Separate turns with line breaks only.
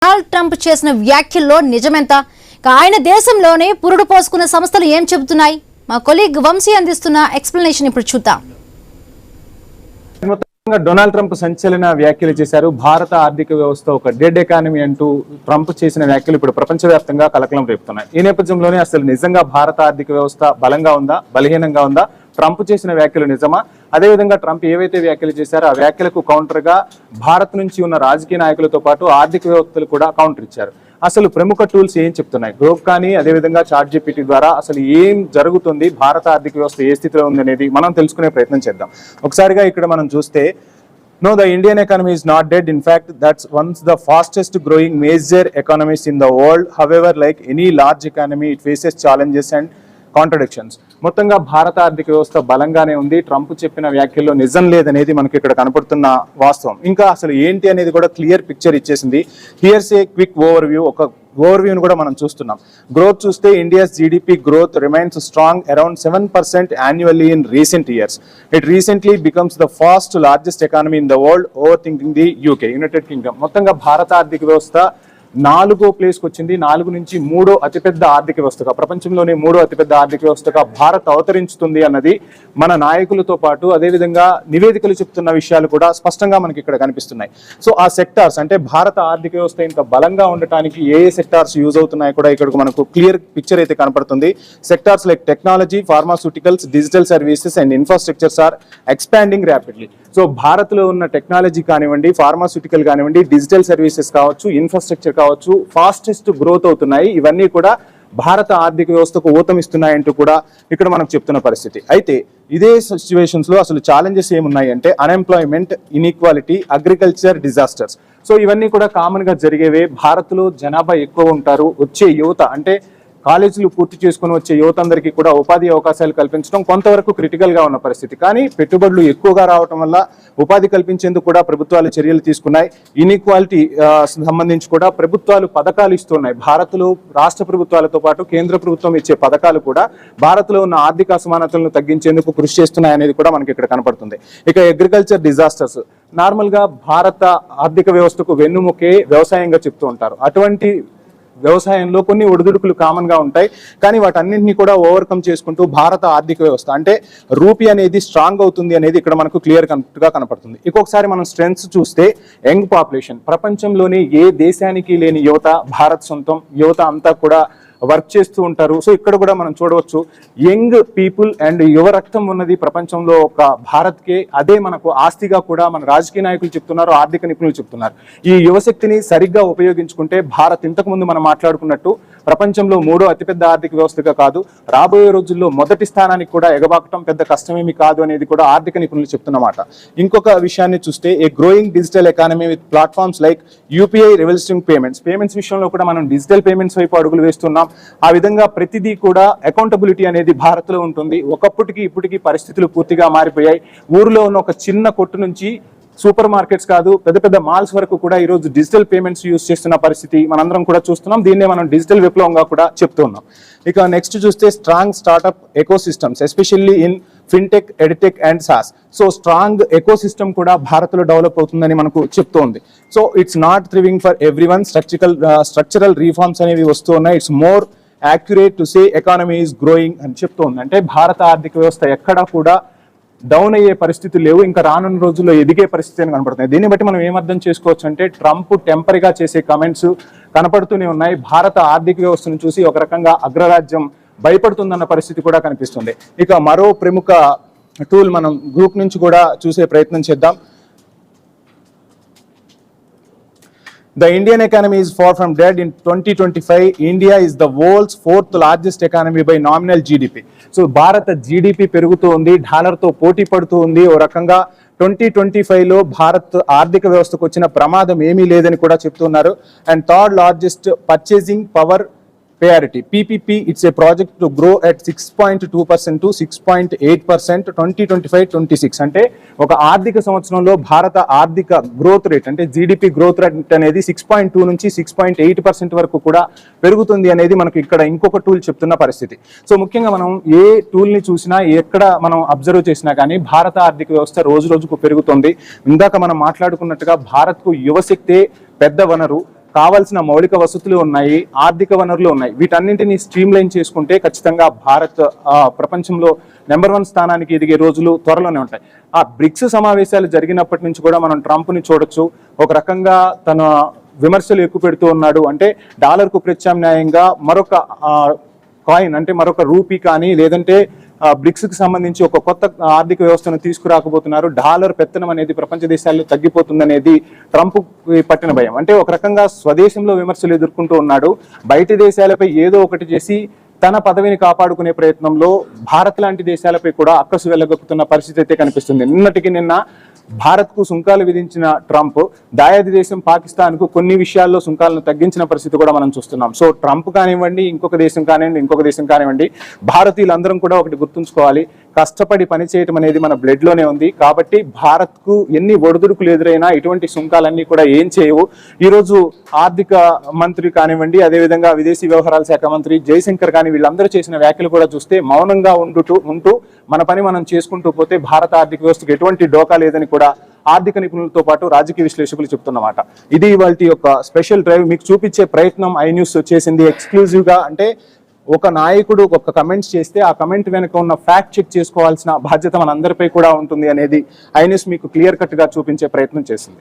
Donald Trump చేసిన వ్యాఖ్యల్లో నిజమెంత? ఆయన దేశంలోనే పురుడు పోసుకున్న సంస్థలు ఏం చెబుతున్నాయి? మా కొలీగ్ వంశీ అందిస్తున్న ఎక్స్ప్లెనేషన్ ఇప్పుడు చూద్దాం.
డొనాల్డ్ ట్రంప్ సంచలన వ్యాఖ్యలు చేశారు. భారత ఆర్థిక వ్యవస్థ ఒక డెడ్ ఎకానమీ అంటూ ట్రంప్ చేసిన వ్యాఖ్యలు ఇప్పుడు ప్రపంచవ్యాప్తంగా కలకలం రేపుతున్నాయి. ఈ నేపథ్యంలోనే అసలు నిజంగా భారత ఆర్థిక వ్యవస్థ బలంగా ఉందా, బలహీనంగా ఉందా? ట్రంప్ చేసిన వ్యాఖ్యలు నిజమా? అదేవిధంగా ట్రంప్ ఏవైతే వ్యాఖ్యలు చేశారో ఆ వ్యాఖ్యలకు కౌంటర్ గా భారత్ నుంచి ఉన్న రాజకీయ నాయకులతో పాటు ఆర్థిక వ్యవస్థలు కూడా కౌంటర్ ఇచ్చారు. అసలు ప్రముఖ టూల్స్ ఏం చెప్తున్నాయి? గ్రోక్ కానీ అదేవిధంగా చాట్ జీపీటీ ద్వారా అసలు ఏం జరుగుతుంది, భారత ఆర్థిక వ్యవస్థ ఏ స్థితిలో ఉంది అనేది మనం తెలుసుకునే ప్రయత్నం చేద్దాం. ఒకసారిగా ఇక్కడ మనం చూస్తే No, the Indian economy is not dead. In fact, that's one of the fastest growing major economies in the world. However, like any large economy, it faces challenges and contradictions. మొత్తంగా భారత ఆర్థిక వ్యవస్థ బలంగానే ఉంది. ట్రంప్ చెప్పిన వ్యాఖ్యల్లో నిజం లేదనేది మనకి ఇక్కడ కనపడుతున్న వాస్తవం. ఇంకా అసలు ఏంటి అనేది కూడా క్లియర్ పిక్చర్ ఇచ్చేసింది. Here's a quick overview. ఒక ఓవర్వ్యూని కూడా మనం చూస్తున్నాం. గ్రోత్ చూస్తే India's GDP growth remains strong around 7% annually in recent years. It recently becomes the first largest economy in the world overtaking the UK, United Kingdom. మొత్తంగా భారత ఆర్థిక వ్యవస్థ 4వ ప్లేస్కి వచ్చింది. 4 నుంచి 3వ అతిపెద్ద ఆర్థిక వ్యవస్థగా, ప్రపంచంలోనే 3వ అతిపెద్ద ఆర్థిక వ్యవస్థగా భారత్ అవతరించుతుంది అన్నది మన నాయకులతో పాటు అదేవిధంగా నివేదికలు చెప్తున్న విషయాలు కూడా స్పష్టంగా మనకి ఇక్కడ కనిపిస్తున్నాయి. సో ఆ సెక్టార్స్ అంటే భారత ఆర్థిక వ్యవస్థ ఇంత బలంగా ఉండటానికి ఏ సెక్టార్స్ యూజ్ అవుతున్నాయి కూడా ఇక్కడ మనకు క్లియర్ పిక్చర్ అయితే కనపడుతుంది. Sectors like technology, pharmaceuticals, digital services and infrastructures are expanding rapidly. So భారత్లో ఉన్న టెక్నాలజీ కానివ్వండి, ఫార్మాస్యూటికల్ కానివ్వండి, డిజిటల్ సర్వీసెస్ కావచ్చు, ఇన్ఫ్రాస్ట్రక్చర్ కావచ్చు, ఫాస్టెస్ట్ గ్రోత్ అవుతున్నాయి. ఇవన్నీ కూడా భారత ఆర్థిక వ్యవస్థకు ఊతమిస్తున్నాయంటూ కూడా ఇక్కడ మనకు చెప్తున్న పరిస్థితి. అయితే ఇదే సిచ్యువేషన్స్ లో అసలు ఛాలెంజెస్ ఏమున్నాయి అంటే unemployment, inequality, agriculture, disasters. So ఇవన్నీ కూడా కామన్ గా జరిగేవే. భారత్లో జనాభా ఎక్కువ ఉంటారు. వచ్చే యువత అంటే కాలేజీలు పూర్తి చేసుకుని వచ్చే యువత అందరికీ కూడా ఉపాధి అవకాశాలు కల్పించడం కొంతవరకు క్రిటికల్ గా ఉన్న పరిస్థితి. కానీ పెట్టుబడులు ఎక్కువగా రావడం వల్ల ఉపాధి కల్పించేందుకు కూడా ప్రభుత్వాలు చర్యలు తీసుకున్నాయి. ఇన్ఈక్వాలిటీ సంబంధించి కూడా ప్రభుత్వాలు పథకాలు ఇస్తున్నాయి. భారత్లో రాష్ట్ర ప్రభుత్వాలతో పాటు కేంద్ర ప్రభుత్వం ఇచ్చే పథకాలు కూడా భారత్లో ఉన్న ఆర్థిక అసమానతలను తగ్గించేందుకు కృషి చేస్తున్నాయి అనేది కూడా మనకి ఇక్కడ కనపడుతుంది. ఇక అగ్రికల్చర్, డిజాస్టర్స్ నార్మల్ గా భారత ఆర్థిక వ్యవస్థకు వెన్నుముకే వ్యవసాయంగా చెప్తూ ఉంటారు. అటువంటి వ్యవసాయంలో కొన్ని ఒడిదుడుకులు కామన్ గా ఉంటాయి. కానీ వాటన్నింటినీ కూడా ఓవర్కమ్ చేసుకుంటూ భారత ఆర్థిక వ్యవస్థ అంటే రూపీ అనేది స్ట్రాంగ్ అవుతుంది అనేది ఇక్కడ మనకు క్లియర్ గా కనపడుతుంది. ఇంకొకసారి మనం స్ట్రెంగ్స్ చూస్తే యంగ్ పాపులేషన్, ప్రపంచంలోని ఏ దేశానికి లేని యువత భారత్ సొంతం. యువత అంతా కూడా వర్క్ చేస్తూ ఉంటారు. సో ఇక్కడ కూడా మనం చూడవచ్చు యంగ్ పీపుల్ అండ్ యువ రక్తం ఉన్నది ప్రపంచంలో ఒక భారత్కే. అదే మనకు ఆస్తిగా కూడా మన రాజకీయ నాయకులు చెప్తున్నారు, ఆర్థిక నిపుణులు చెప్తున్నారు. ఈ యువశక్తిని సరిగ్గా ఉపయోగించుకుంటే భారత్ ఇంతకుముందు మనం మాట్లాడుకున్నట్టు ప్రపంచంలో 3వ అతిపెద్ద ఆర్థిక వ్యవస్థగా కాదు, రాబోయే రోజుల్లో మొదటి స్థానానికి కూడా ఎగబాకటం పెద్ద కష్టమేమి కాదు అనేది కూడా ఆర్థిక నిపుణులు చెప్తున్నమాట. ఇంకొక విషయాన్ని చూస్తే a growing digital economy with platforms like UPI, revolutionising payments విషయంలో కూడా మనం డిజిటల్ పేమెంట్స్ వైపు అడుగులు వేస్తున్నాం. ఆ విధంగా ప్రతిదీ కూడా అకౌంటబిలిటీ అనేది భారత్లో ఉంటుంది. ఒకప్పటికి ఇప్పటికీ పరిస్థితులు పూర్తిగా మారిపోయాయి. ఊరిలో ఉన్న ఒక చిన్న కొట్టు నుంచి సూపర్ మార్కెట్స్ కాదు, పెద్ద పెద్ద మాల్స్ వరకు కూడా ఈరోజు డిజిటల్ పేమెంట్స్ యూజ్ చేస్తున్న పరిస్థితి మనందరం కూడా చూస్తున్నాం. దీన్నే మనం డిజిటల్ విప్లవంగా కూడా చెప్తూ ఉన్నాం. ఇక నెక్స్ట్ చూస్తే strong startup ecosystems especially in fintech, edtech and SaaS. So strong ecosystem కూడా భారత్లో డెవలప్ అవుతుందని మనకు చెప్తోంది. So it's not thriving for everyone. Structural reforms అనేవి వస్తూ ఉన్నాయి. It's more accurate to say economy is growing అని చెప్తోంది. అంటే భారత ఆర్థిక వ్యవస్థ ఎక్కడా కూడా డౌన్ అయ్యే పరిస్థితులు లేవు, ఇంకా రానున్న రోజుల్లో ఎదిగే పరిస్థితి అని కనపడుతుంది. దీన్ని బట్టి మనం ఏమర్థం చేసుకోవచ్చు అంటే ట్రంప్ టెంపరీగా చేసే కమెంట్స్ కనపడుతూనే ఉన్నాయి. భారత ఆర్థిక వ్యవస్థను చూసి ఒక రకంగా అగ్రరాజ్యం భయపడుతుందన్న పరిస్థితి కూడా కనిపిస్తుంది. ఇక మరో ప్రముఖ టూల్ మనం గ్రూప్ నుంచి కూడా చూసే ప్రయత్నం చేద్దాం. The Indian economy is far from dead. In 2025, India is the world's 4th largest economy by nominal GDP. So భారత జీడిపి పెరుగుతూ ఉంది, డాలర్తో పోటీ పడుతూ ఉంది. ఓ రకంగా 2025లో భారత్ ఆర్థిక వ్యవస్థకు వచ్చిన ప్రమాదం ఏమీ లేదని కూడా చెప్తున్నారు. And third largest purchasing power parity PPP, it's a project to grow at 6.2% to 6.8% 2025-26. అంటే ఒక ఆర్థిక సంవత్సరంలో భారత ఆర్థిక గ్రోత్ రేట్ అంటే జీడిపి గ్రోత్ రేట్ అనేది 6.2 నుంచి 6.8% వరకు కూడా పెరుగుతుంది అనేది మనకు ఇక్కడ ఇంకొక టూల్ చెప్తున్న పరిస్థితి. సో ముఖ్యంగా మనం ఏ టూల్ ని చూసినా ఎక్కడ మనం అబ్జర్వ్ చేసినా కానీ భారత ఆర్థిక వ్యవస్థ రోజు రోజుకు పెరుగుతుంది. ఇందాక మనం మాట్లాడుకున్నట్టుగా భారత్కు యువశక్తే పెద్ద వనరు. కావాల్సిన మౌలిక వసతులు ఉన్నాయి, ఆర్థిక వనరులు ఉన్నాయి. వీటన్నింటినీ స్ట్రీమ్ లైన్ చేసుకుంటే ఖచ్చితంగా భారత్ ప్రపంచంలో నెంబర్ 1 స్థానానికి ఎదిగే రోజులు త్వరలోనే ఉంటాయి. ఆ బ్రిక్స్ సమావేశాలు జరిగినప్పటి నుంచి కూడా మనం ట్రంప్ని చూడొచ్చు. ఒక రకంగా తన విమర్శలు ఎక్కువ పెడుతూ ఉన్నాడు. అంటే డాలర్కు ప్రత్యామ్నాయంగా మరొక కాయిన్ అంటే మరొక రూపీ కానీ లేదంటే బ్రిక్స్ కి సంబంధించి ఒక కొత్త ఆర్థిక వ్యవస్థను తీసుకురాకపోతున్నారు. డాలర్ పెత్తనం అనేది ప్రపంచ దేశాల్లో తగ్గిపోతుందనేది ట్రంప్ పట్టిన భయం. అంటే ఒక రకంగా స్వదేశంలో విమర్శలు ఎదుర్కొంటూ ఉన్నాడు. బయటి దేశాలపై ఏదో ఒకటి చేసి తన పదవిని కాపాడుకునే ప్రయత్నంలో భారత్ లాంటి దేశాలపై కూడా అక్కసు వెళ్ళగొక్కుతున్న పరిస్థితి అయితే కనిపిస్తుంది. నిన్నటికి నిన్న భారత్కు సుంకాలు విధించిన ట్రంప్ దాయాది దేశం పాకిస్తాన్కు కొన్ని విషయాల్లో సుంకాలను తగ్గించిన పరిస్థితి కూడా మనం చూస్తున్నాం. సో ట్రంప్ కానివ్వండి, ఇంకొక దేశం కానివ్వండి, భారతీయులందరం కూడా ఒకటి గుర్తుంచుకోవాలి, కష్టపడి పనిచేయటం అనేది మన బ్లడ్ లోనే ఉంది. కాబట్టి భారత్కు ఎన్ని ఒడిదుడుకులు ఎదురైనా ఇటువంటి సుంకాలన్నీ కూడా ఏం చేయవు. ఈరోజు ఆర్థిక మంత్రి కానివ్వండి, అదేవిధంగా విదేశీ వ్యవహారాల శాఖ మంత్రి జయశంకర్ కానీ వీళ్ళందరూ చేసిన వ్యాఖ్యలు కూడా చూస్తే మౌనంగా ఉంటూ మన పని మనం చేసుకుంటూ పోతే భారత ఆర్థిక వ్యవస్థకు ఎటువంటి డోకా లేదని కూడా ఆర్థిక నిపుణులతో పాటు రాజకీయ విశ్లేషకులు చెప్తున్నమాట. ఇది ఇవాల్టి యొక్క స్పెషల్ డ్రైవ్ మీకు చూపించే ప్రయత్నం ఐ న్యూస్ చేసింది ఎక్స్క్లూజివ్ గా. అంటే ఒక నాయకుడు ఒక కమెంట్స్ చేస్తే ఆ కమెంట్ వెనుక ఉన్న ఫ్యాక్ట్ చెక్ చేసుకోవాల్సిన బాధ్యత మనందరిపై కూడా ఉంటుంది అనేది ఐ న్యూస్ మీకు క్లియర్ కట్ గా చూపించే ప్రయత్నం చేసింది.